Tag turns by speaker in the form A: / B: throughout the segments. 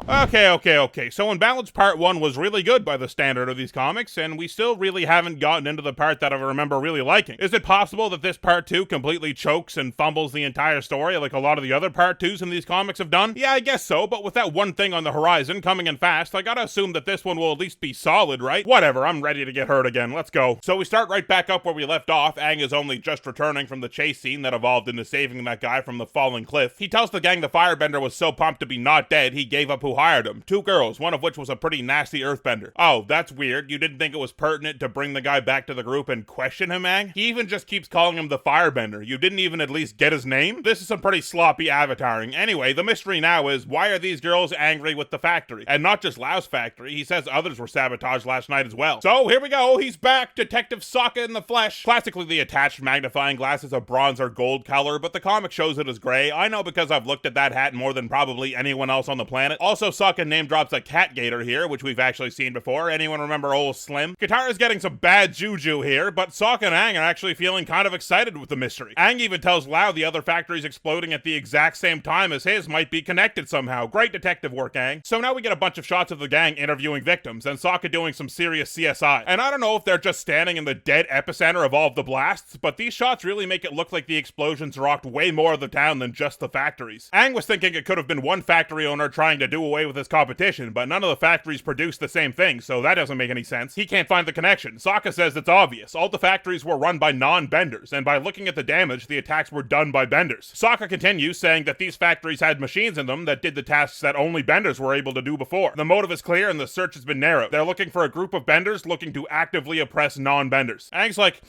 A: Okay. So Imbalance Part 1 was really good by the standard of these comics, and we still really haven't gotten into the part that I remember really liking. Is it possible that this Part 2 completely chokes and fumbles the entire story like a lot of the other Part 2s in these comics have done? Yeah, I guess so, but with that one thing on the horizon coming in fast, I gotta assume that this one will at least be solid, right? Whatever, I'm ready to get hurt again, let's go. So we start right back up where we left off. Aang is only just returning from the chase scene that evolved into saving that guy from the falling cliff. He tells the gang the firebender was so pumped to be not dead, he gave up who hired him. 2 girls, one of which was a pretty nasty earthbender. Oh, that's weird. You didn't think it was pertinent to bring the guy back to the group and question him, Aang? He even just keeps calling him the firebender. You didn't even at least get his name? This is some pretty sloppy avataring. Anyway, the mystery now is, why are these girls angry with the factory? And not just Lao's factory, he says others were sabotaged last night as well. So here we go, he's back, Detective Sokka in the flesh. Classically, the attached magnifying glass is a bronze or gold color, but the comic shows it as gray. I know because I've looked at that hat more than probably anyone else on the planet. Also, Sokka name drops a cat gator here, which we've actually seen before. Anyone remember old Slim? Katara's getting some bad juju here, but Sokka and Aang are actually feeling kind of excited with the mystery. Aang even tells Lao the other factories exploding at the exact same time as his might be connected somehow. Great detective work, Aang. So now we get a bunch of shots of the gang interviewing victims, and Sokka doing some serious CSI. And I don't know if they're just standing in the dead epicenter of all of the blasts, but these shots really make it look like the explosions rocked way more of the town than just the factories. Aang was thinking it could have been one factory owner trying to do away with his competition, but none of the factories produce the same thing, so that doesn't make any sense. He can't find the connection. Sokka says it's obvious. All the factories were run by non-benders, and by looking at the damage, the attacks were done by benders. Sokka continues, saying that these factories had machines in them that did the tasks that only benders were able to do before. The motive is clear and the search has been narrowed. They're looking for a group of benders looking to actively oppress non-benders. Aang's like,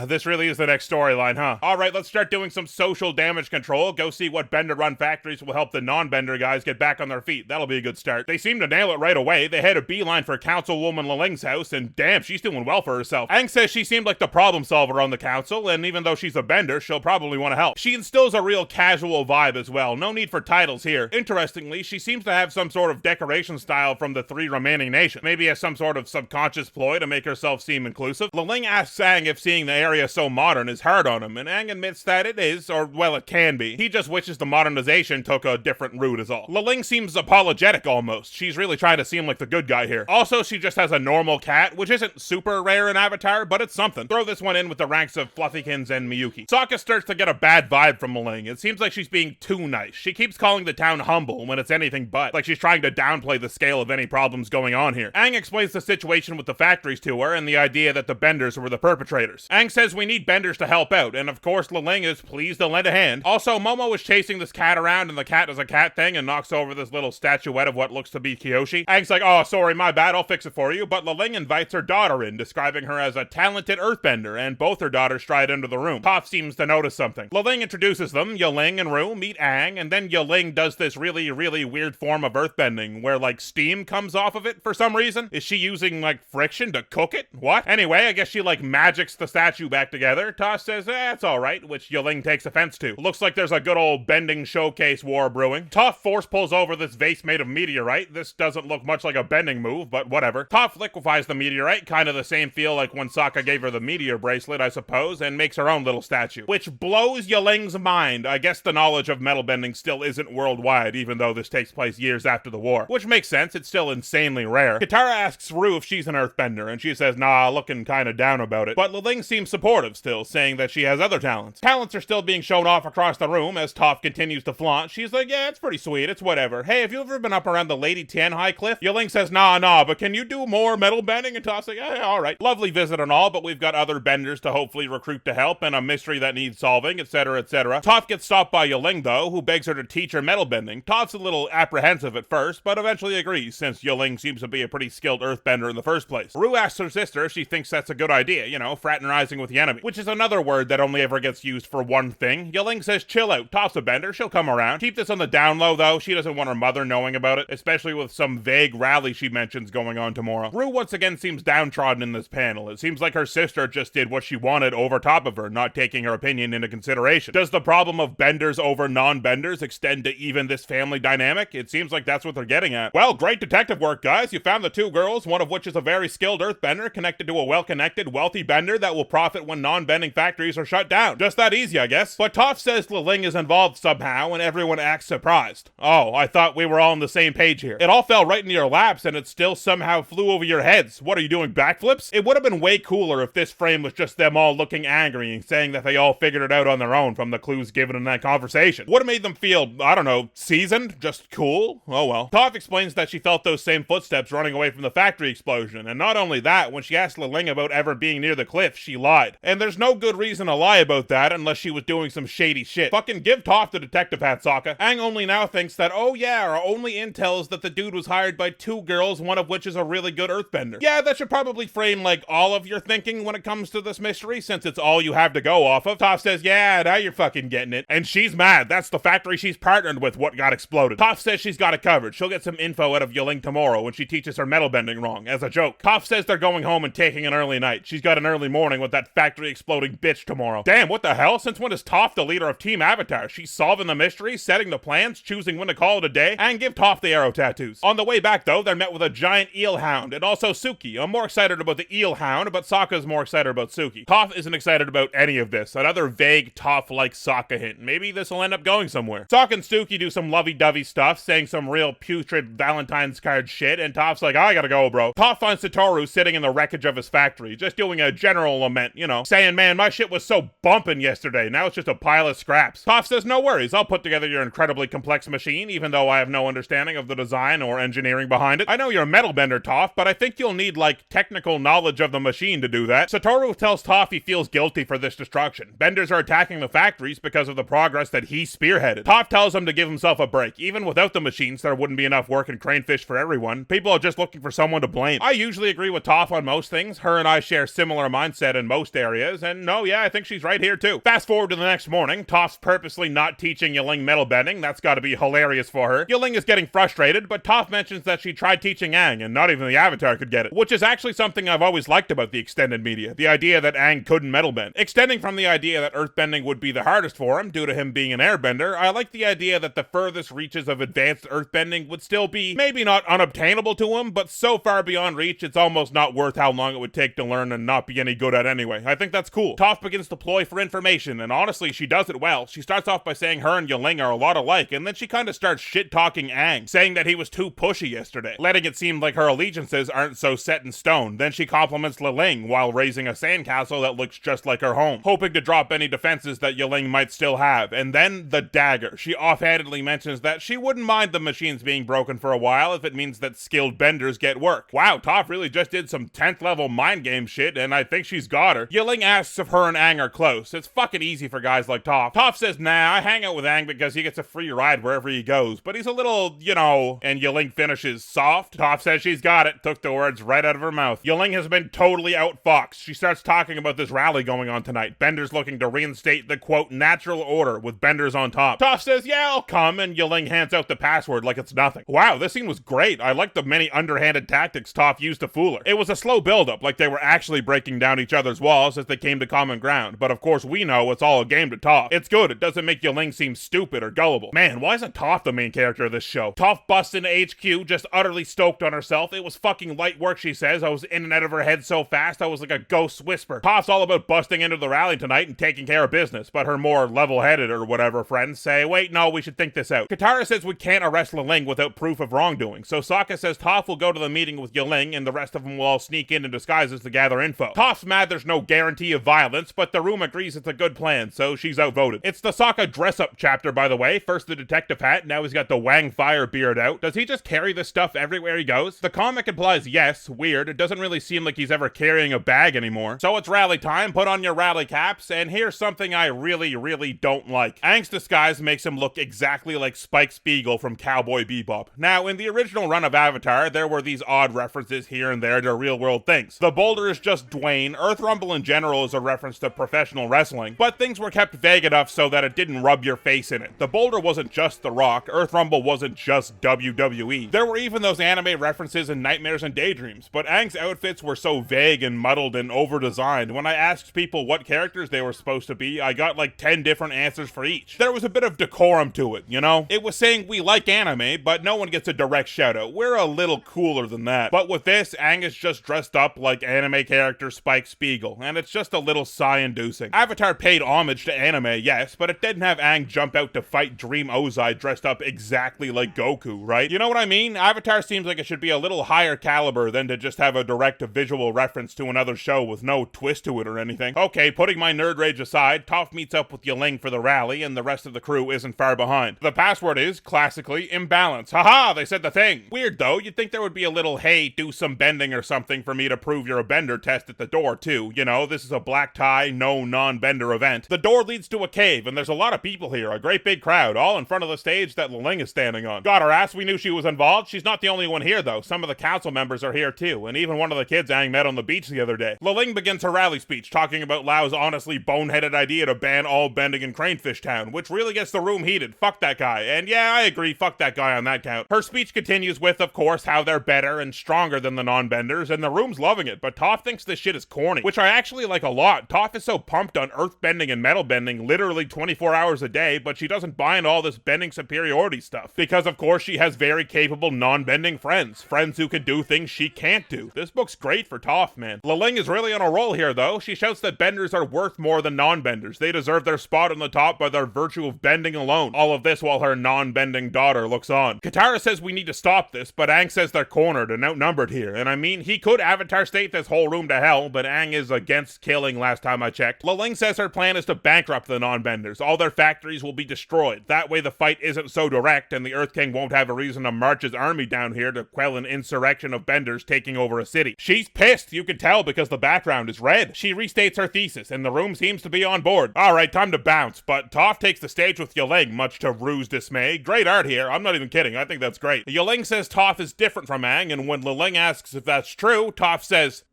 A: this really is the next storyline, huh? Alright, let's start doing some social damage control. Go see what bender-run factories will help the non-bender guys get back on their feet. That'll be a good start. They seem to nail it right away. They had a beeline for Councilwoman Liling's house, and damn, she's doing well for herself. Aang says she seemed like the problem solver on the council, and even though she's a bender, she'll probably want to help. She instills a real casual vibe as well. No need for titles here. Interestingly, she seems to have some sort of decoration style from the 3 remaining nations. Maybe as some sort of subconscious ploy to make herself seem inclusive. Liling asks Aang if seeing the area so modern is hard on him, and Aang admits that it is, or well, it can be. He just wishes the modernization took a different route is all. Liling seems apologetic almost. She's really trying to seem like the good guy here. Also, she just has a normal cat, which isn't super rare in Avatar, but it's something. Throw this one in with the ranks of Fluffykins and Miyuki. Sokka starts to get a bad vibe from Liling. It seems like she's being too nice. She keeps calling the town humble when it's anything but, like she's trying to downplay the scale of any problems going on here. Aang explains the situation with the factories to her and the idea that the benders were the perpetrators. Aang says we need benders to help out, and of course Liling is pleased to lend a hand. Also, Momo is chasing this cat around, and the cat does a cat thing and knocks over this little statuette of what looks to be Kyoshi. Aang's like, oh, sorry, my bad, I'll fix it for you, but Liling invites her daughter in, describing her as a talented earthbender, and both her daughters stride into the room. Toph seems to notice something. Liling introduces them. Yiling and Ru meet Aang, and then Yiling does this really weird form of earthbending, where like steam comes off of it for some reason. Is she using like friction to cook it? What? Anyway, I guess she like magics the statue back together. Toph says, it's alright, which Yiling takes offense to. Looks like there's a good old bending showcase war brewing. Toph force pulls over this vase made of meteorite. This doesn't look much like a bending move, but whatever. Toph liquefies the meteorite, kind of the same feel like when Sokka gave her the meteor bracelet, I suppose, and makes her own little statue. Which blows Yiling's mind. I guess the knowledge of metal bending still isn't worldwide, even though this takes place years after the war. Which makes sense, it's still insanely rare. Katara asks Ru if she's an earthbender, and she says, nah, looking kinda down about it. But Liling seems supportive still, saying that she has other talents. Talents are still being shown off across the room as Toph continues to flaunt. She's like, yeah, it's pretty sweet, it's whatever. Hey, have you ever been up around the Lady Tian High Cliff? Yiling says, nah, but can you do more metal bending? And Toph's like, yeah, alright. Lovely visit and all, but we've got other benders to hopefully recruit to help, and a mystery that needs solving, etc, etc. Toph gets stopped by Yiling though, who begs her to teach her metal bending. Toph's a little apprehensive at first, but eventually agrees, since Yiling seems to be a pretty skilled earthbender in the first place. Ru asks her sister if she thinks that's a good idea, you know, fraternizing with the enemy, which is another word that only ever gets used for one thing. Yiling says chill out, Toph's a bender, she'll come around. Keep this on the down low though, she doesn't want her mother knowing about it, especially with some vague rally she mentions going on tomorrow. Ru once again seems downtrodden in this panel. It seems like her sister just did what she wanted over top of her, not taking her opinion into consideration. Does the problem of benders over non-benders extend to even this family dynamic? It seems like that's what they're getting at. Well, great detective work, guys. You found the 2 girls, one of which is a very skilled earthbender connected to a well-connected, wealthy bender that that will profit when non-bending factories are shut down. Just that easy, I guess. But Toph says Liling is involved somehow, and everyone acts surprised. Oh, I thought we were all on the same page here. It all fell right into your laps, and it still somehow flew over your heads. What are you doing, backflips? It would have been way cooler if this frame was just them all looking angry and saying that they all figured it out on their own from the clues given in that conversation. Would have made them feel, I don't know, seasoned? Just cool? Oh well. Toph explains that she felt those same footsteps running away from the factory explosion, and not only that, when she asked Liling about ever being near the cliff, she lied. And there's no good reason to lie about that unless she was doing some shady shit. Fucking give Toph the detective hat, Sokka. Aang only now thinks that, oh yeah, our only intel is that the dude was hired by 2 girls, one of which is a really good earthbender. Yeah, that should probably frame like all of your thinking when it comes to this mystery, since it's all you have to go off of. Toph says, yeah, now you're fucking getting it. And she's mad. That's the factory she's partnered with what got exploded. Toph says she's got it covered. She'll get some info out of Liling tomorrow when she teaches her metal bending wrong, as a joke. Toph says they're going home and taking an early night. She's got an early morning with that factory exploding bitch tomorrow. Damn, what the hell? Since when is Toph the leader of Team Avatar? She's solving the mystery, setting the plans, choosing when to call it a day, and give Toph the arrow tattoos. On the way back though, they're met with a giant eel hound, and also Suki. I'm more excited about the eel hound, but Sokka's more excited about Suki. Toph isn't excited about any of this. Another vague Toph-like Sokka hint. Maybe this will end up going somewhere. Sokka and Suki do some lovey-dovey stuff, saying some real putrid Valentine's card shit, and Toph's like, I gotta go, bro. Toph finds Satoru sitting in the wreckage of his factory, just doing a general lament, you know, saying, man, my shit was so bumping yesterday, now it's just a pile of scraps. Toph says, no worries, I'll put together your incredibly complex machine, even though I have no understanding of the design or engineering behind it. I know you're a metal bender, Toph, but I think you'll need, like, technical knowledge of the machine to do that. Satoru tells Toph he feels guilty for this destruction. Benders are attacking the factories because of the progress that he spearheaded. Toph tells him to give himself a break. Even without the machines, there wouldn't be enough work in Cranefish for everyone. People are just looking for someone to blame. I usually agree with Toph on most things. Her and I share similar mindset in most areas, and no, yeah, I think she's right here too. Fast forward to the next morning, Toph's purposely not teaching Liling metal bending. That's gotta be hilarious for her. Liling is getting frustrated, but Toph mentions that she tried teaching Aang, and not even the Avatar could get it. Which is actually something I've always liked about the extended media. The idea that Aang couldn't metal bend. Extending from the idea that earthbending would be the hardest for him, due to him being an airbender, I like the idea that the furthest reaches of advanced earthbending would still be, maybe not unobtainable to him, but so far beyond reach, it's almost not worth how long it would take to learn and not be any good at anyway. I think that's cool. Toph begins to ploy for information, and honestly, she does it well. She starts off by saying her and Liling are a lot alike, and then she kind of starts shit-talking Aang, saying that he was too pushy yesterday, letting it seem like her allegiances aren't so set in stone. Then she compliments Liling while raising a sandcastle that looks just like her home, hoping to drop any defenses that Liling might still have. And then the dagger. She offhandedly mentions that she wouldn't mind the machines being broken for a while if it means that skilled benders get work. Wow, Toph really just did some 10th level mind game shit, and I think she's got her. Liling asks if her and Aang are close. It's fucking easy for guys like Toph. Toph says, nah, I hang out with Aang because he gets a free ride wherever he goes, but he's a little, you know, and Liling finishes soft. Toph says she's got it, took the words right out of her mouth. Liling has been totally outfoxed. She starts talking about this rally going on tonight. Benders looking to reinstate the, quote, natural order with benders on top. Toph says, yeah, I'll come, and Liling hands out the password like it's nothing. Wow, this scene was great. I like the many underhanded tactics Toph used to fool her. It was a slow build-up, like they were actually breaking down each other's walls as they came to common ground, but of course we know it's all a game to Toph. It's good, it doesn't make Liling seem stupid or gullible. Man, why isn't Toph the main character of this show? Toph busts into HQ, just utterly stoked on herself. It was fucking light work, she says. I was in and out of her head so fast, I was like a ghost whisper. Toph's all about busting into the rally tonight and taking care of business, but her more level-headed or whatever friends say, wait, no, we should think this out. Katara says we can't arrest Liling without proof of wrongdoing, so Sokka says Toph will go to the meeting with Liling and the rest of them will all sneak in disguises to gather info. Toph's mad there's no guarantee of violence, but the room agrees it's a good plan, so she's outvoted. It's the Sokka dress-up chapter, by the way. First the detective hat, now he's got the Wang Fire beard out. Does he just carry this stuff everywhere he goes? The comic implies yes, weird. It doesn't really seem like he's ever carrying a bag anymore. So it's rally time, put on your rally caps, and here's something I really don't like. Aang's disguise makes him look exactly like Spike Spiegel from Cowboy Bebop. Now, in the original run of Avatar, there were these odd references here and there to real-world things. The boulder is just Dwayne, Earth Rumble in general is a reference to professional wrestling, but things were kept vague enough so that it didn't rub your face in it. The boulder wasn't just The Rock, Earth Rumble wasn't just WWE. There were even those anime references in Nightmares and Daydreams, but Aang's outfits were so vague and muddled and over-designed. When I asked people what characters they were supposed to be, I got like 10 different answers for each. There was a bit of decorum to it, you know? It was saying we like anime, but no one gets a direct shout-out. We're a little cooler than that. But with this, Aang is just dressed up like anime character Spike Spiegel Spiegel, and it's just a little sigh-inducing. Avatar paid homage to anime, yes, but it didn't have Aang jump out to fight Dream Ozai dressed up exactly like Goku, right? You know what I mean? Avatar seems like it should be a little higher caliber than to just have a direct visual reference to another show with no twist to it or anything. Okay, putting my nerd rage aside, Toph meets up with Liling for the rally, and the rest of the crew isn't far behind. The password is, classically, Imbalance. Haha, they said the thing. Weird though, you'd think there would be a little, hey, do some bending or something for me to prove you're a bender test at the door too. You know, this is a black tie, no non-bender event. The door leads to a cave, and there's a lot of people here, a great big crowd, all in front of the stage that Liling is standing on. Got her ass, we knew she was involved. She's not the only one here though. Some of the council members are here too, and even one of the kids Aang met on the beach the other day. Liling begins her rally speech, talking about Lau's honestly boneheaded idea to ban all bending in Cranefish Town, which really gets the room heated. Fuck that guy. And yeah, I agree, fuck that guy on that count. Her speech continues with, of course, how they're better and stronger than the non-benders, and the room's loving it, but Toph thinks this shit is corny, which I actually like a lot. Toph is so pumped on earth bending and metal bending literally 24 hours a day, but she doesn't buy into all this bending superiority stuff, because of course she has very capable non-bending friends who can do things she can't do. This book's great for Toph, man. Liling is really on a roll here though. She shouts that benders are worth more than non-benders. They deserve their spot on the top by their virtue of bending alone. All of this while her non-bending daughter looks on. Katara says we need to stop this, but Aang says they're cornered and outnumbered here. And I mean, he could Avatar state this whole room to hell, but Aang is against killing last time I checked. Liling says her plan is to bankrupt the non-benders. All their factories will be destroyed. That way the fight isn't so direct and the Earth King won't have a reason to march his army down here to quell an insurrection of benders taking over a city. She's pissed, you can tell because the background is red. She restates her thesis and the room seems to be on board. Alright, time to bounce, but Toph takes the stage with Liling, much to Rue's dismay. Great art here, I'm not even kidding, I think that's great. Liling says Toph is different from Aang, and when Liling asks if that's true, Toph says,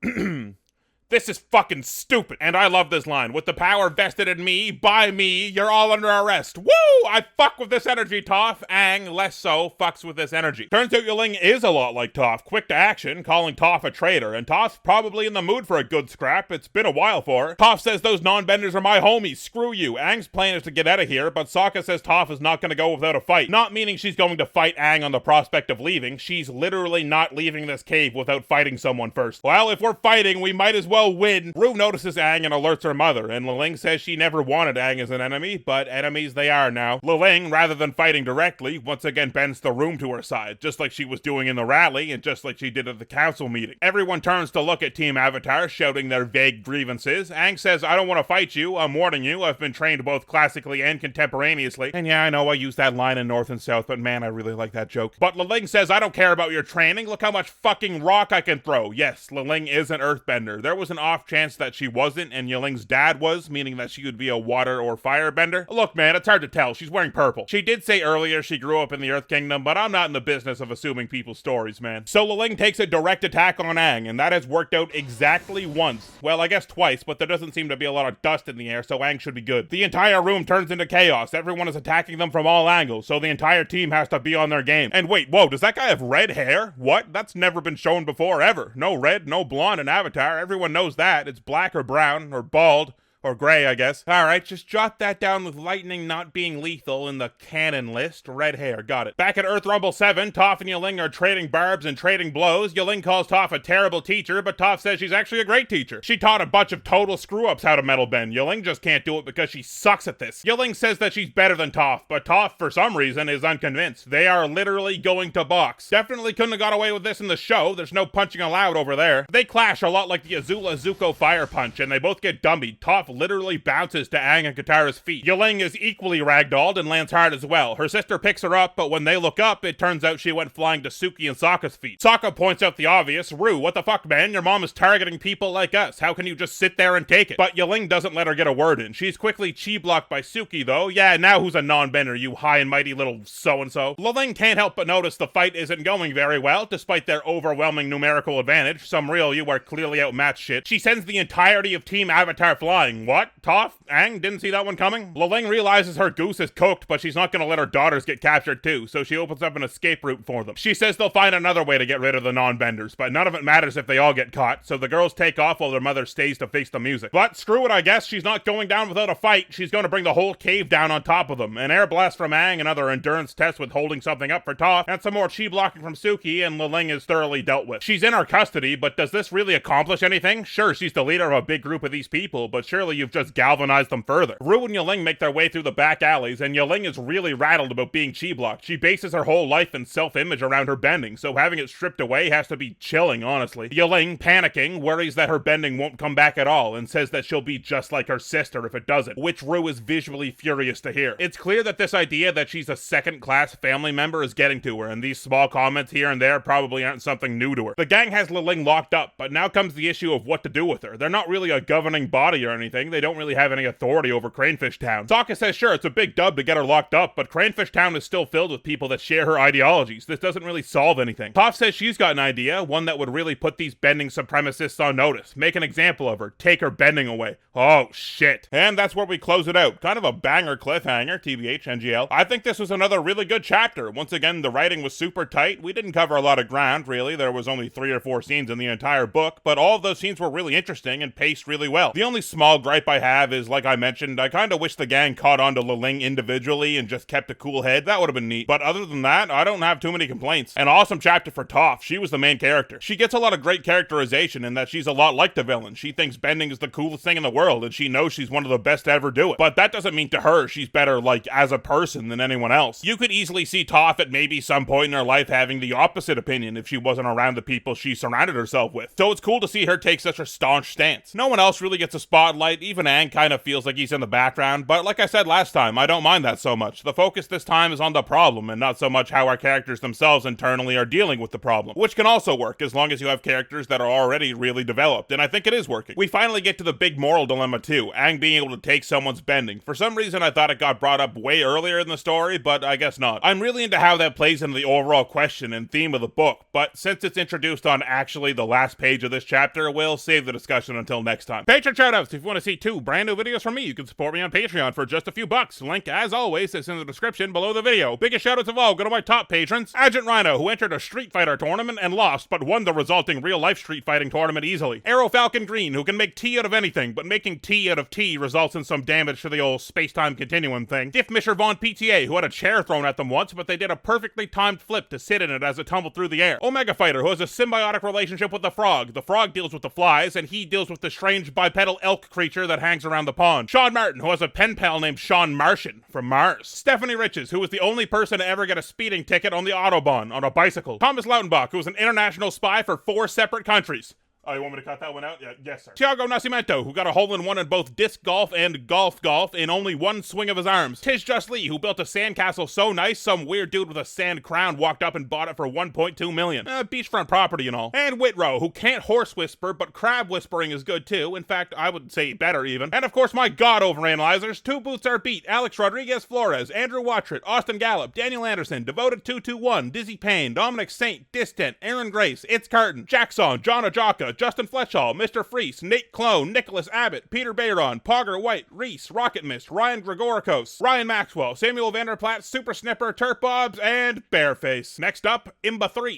A: this is fucking stupid. And I love this line. With the power vested in me, by me, you're all under arrest. Woo! I fuck with this energy, Toph. Aang, less so, fucks with this energy. Turns out Liling is a lot like Toph. Quick to action, calling Toph a traitor. And Toph's probably in the mood for a good scrap. It's been a while for her. Toph says those non-benders are my homies. Screw you. Aang's plan is to get out of here, but Sokka says Toph is not going to go without a fight. Not meaning she's going to fight Aang on the prospect of leaving. She's literally not leaving this cave without fighting someone first. Well, if we're fighting, we might as well win. Rue notices Aang and alerts her mother, and Liling says she never wanted Aang as an enemy, but enemies they are now. Liling, rather than fighting directly, once again bends the room to her side, just like she was doing in the rally, and just like she did at the council meeting. Everyone turns to look at Team Avatar, shouting their vague grievances. Aang says, I don't want to fight you, I'm warning you, I've been trained both classically and contemporaneously. And yeah, I know I use that line in North and South, but man, I really like that joke. But Liling says, I don't care about your training, look how much fucking rock I can throw. Yes, Liling is an earthbender. There was an off chance that she wasn't and Yeling's dad was, meaning that she would be a water or firebender. Look man, it's hard to tell, she's wearing purple. She did say earlier she grew up in the Earth Kingdom, but I'm not in the business of assuming people's stories, man. So Liling takes a direct attack on Aang, and that has worked out exactly once. Well, I guess twice, but there doesn't seem to be a lot of dust in the air, so Aang should be good. The entire room turns into chaos, everyone is attacking them from all angles, so the entire team has to be on their game. And wait, whoa, does that guy have red hair? What? That's never been shown before, ever. No red, no blonde in Avatar, everyone knows that. It's black or brown, or bald, or gray, I guess. Alright, just jot that down with lightning not being lethal in the canon list. Red hair, got it. Back at Earth Rumble 7, Toph and Liling are trading barbs and trading blows. Liling calls Toph a terrible teacher, but Toph says she's actually a great teacher. She taught a bunch of total screw-ups how to metal bend. Liling just can't do it because she sucks at this. Liling says that she's better than Toph, but Toph, for some reason, is unconvinced. They are literally going to box. Definitely couldn't have got away with this in the show. There's no punching allowed over there. They clash a lot like the Azula Zuko fire punch, and they both get dummied. Toph literally bounces to Aang and Katara's feet. Liling is equally ragdolled and lands hard as well. Her sister picks her up, but when they look up, it turns out she went flying to Suki and Sokka's feet. Sokka points out the obvious. Rue, what the fuck, man? Your mom is targeting people like us. How can you just sit there and take it? But Liling doesn't let her get a word in. She's quickly chi-blocked by Suki, though. Yeah, now who's a non-bender, you high and mighty little so-and-so? Liling can't help but notice the fight isn't going very well, despite their overwhelming numerical advantage. Some real you are clearly outmatched shit. She sends the entirety of Team Avatar flying, Liling. What? Toph? Aang? Didn't see that one coming? Liling realizes her goose is cooked, but she's not gonna let her daughters get captured too, so she opens up an escape route for them. She says they'll find another way to get rid of the non-benders, but none of it matters if they all get caught, so the girls take off while their mother stays to face the music. But screw it, I guess. She's not going down without a fight. She's gonna bring the whole cave down on top of them. An air blast from Aang, another endurance test with holding something up for Toph, and some more chi blocking from Suki, and Liling is thoroughly dealt with. She's in our custody, but does this really accomplish anything? Sure, she's the leader of a big group of these people, but surely you've just galvanized them further. Ru and Liling make their way through the back alleys, and Liling is really rattled about being chi blocked. She bases her whole life and self-image around her bending, so having it stripped away has to be chilling, honestly. Liling, panicking, worries that her bending won't come back at all, and says that she'll be just like her sister if it doesn't, which Ru is visually furious to hear. It's clear that this idea that she's a second-class family member is getting to her, and these small comments here and there probably aren't something new to her. The gang has Liling locked up, but now comes the issue of what to do with her. They're not really a governing body or anything. They don't really have any authority over Cranefish Town. Sokka says sure, it's a big dub to get her locked up, but Cranefish Town is still filled with people that share her ideologies. This doesn't really solve anything. Toph says she's got an idea, one that would really put these bending supremacists on notice. Make an example of her. Take her bending away. Oh, shit. And that's where we close it out. Kind of a banger cliffhanger, TBH, NGL. I think this was another really good chapter. Once again, the writing was super tight. We didn't cover a lot of ground, really. There was only 3 or 4 scenes in the entire book, but all of those scenes were really interesting and paced really well. The only small gripe I have is, like I mentioned, I kind of wish the gang caught on to Liling individually and just kept a cool head. That would have been neat. But other than that, I don't have too many complaints. An awesome chapter for Toph. She was the main character. She gets a lot of great characterization in that she's a lot like the villain. She thinks bending is the coolest thing in the world, and she knows she's one of the best to ever do it. But that doesn't mean to her she's better, like, as a person than anyone else. You could easily see Toph at maybe some point in her life having the opposite opinion if she wasn't around the people she surrounded herself with. So it's cool to see her take such a staunch stance. No one else really gets a spotlight. Even Aang kind of feels like he's in the background, but like I said last time, I don't mind that so much. The focus this time is on the problem and not so much how our characters themselves internally are dealing with the problem, which can also work as long as you have characters that are already really developed, and I think it is working. We finally get to the big moral dilemma too, Aang being able to take someone's bending. For some reason I thought it got brought up way earlier in the story, but I guess not. I'm really into how that plays into the overall question and theme of the book, but since it's introduced on actually the last page of this chapter, we'll save the discussion until next time. Patreon shoutouts. If you want to see 2 brand new videos from me, you can support me on Patreon for just a few bucks. Link, as always, is in the description below the video. Biggest shoutouts of all go to my top patrons, Agent Rhino, who entered a Street Fighter tournament and lost, but won the resulting real-life street fighting tournament easily. Arrow Falcon Green, who can make tea out of anything, but making tea out of tea results in some damage to the old space-time continuum thing. Diff Misher Von PTA, who had a chair thrown at them once, but they did a perfectly timed flip to sit in it as it tumbled through the air. Omega Fighter, who has a symbiotic relationship with the frog. The frog deals with the flies, and he deals with the strange bipedal elk creature that hangs around the pond. Sean Martin, who has a pen pal named Sean Martian from Mars. Stephanie Riches, who was the only person to ever get a speeding ticket on the Autobahn on a bicycle. Thomas Lautenbach, who was an international spy for 4 separate countries. Oh, you want me to cut that one out? Yeah, yes, sir. Thiago Nascimento, who got a hole-in-one in both disc golf and golf in only one swing of his arms. Tish Just Lee, who built a sandcastle so nice, some weird dude with a sand crown walked up and bought it for $1.2 million. Beachfront property and all. And Whitrow, who can't horse whisper, but crab whispering is good too. In fact, I would say better even. And of course, my god overanalyzers, 2 Boots Are Beat, Alex Rodriguez Flores, Andrew Watchert, Austin Gallup, Daniel Anderson, Devoted 221, Dizzy Payne, Dominic Saint, Distant, Aaron Grace, It's Carton, Jackson, John Ajaka, Justin Fletchall, Mr. Freese, Nate Clone, Nicholas Abbott, Peter Bayron, Pogger White, Reese, Rocket Mist, Ryan Gregorikos, Ryan Maxwell, Samuel Vanderplatt, Super Snipper, Turp Bobs, and Bareface. Next up, Imba 3.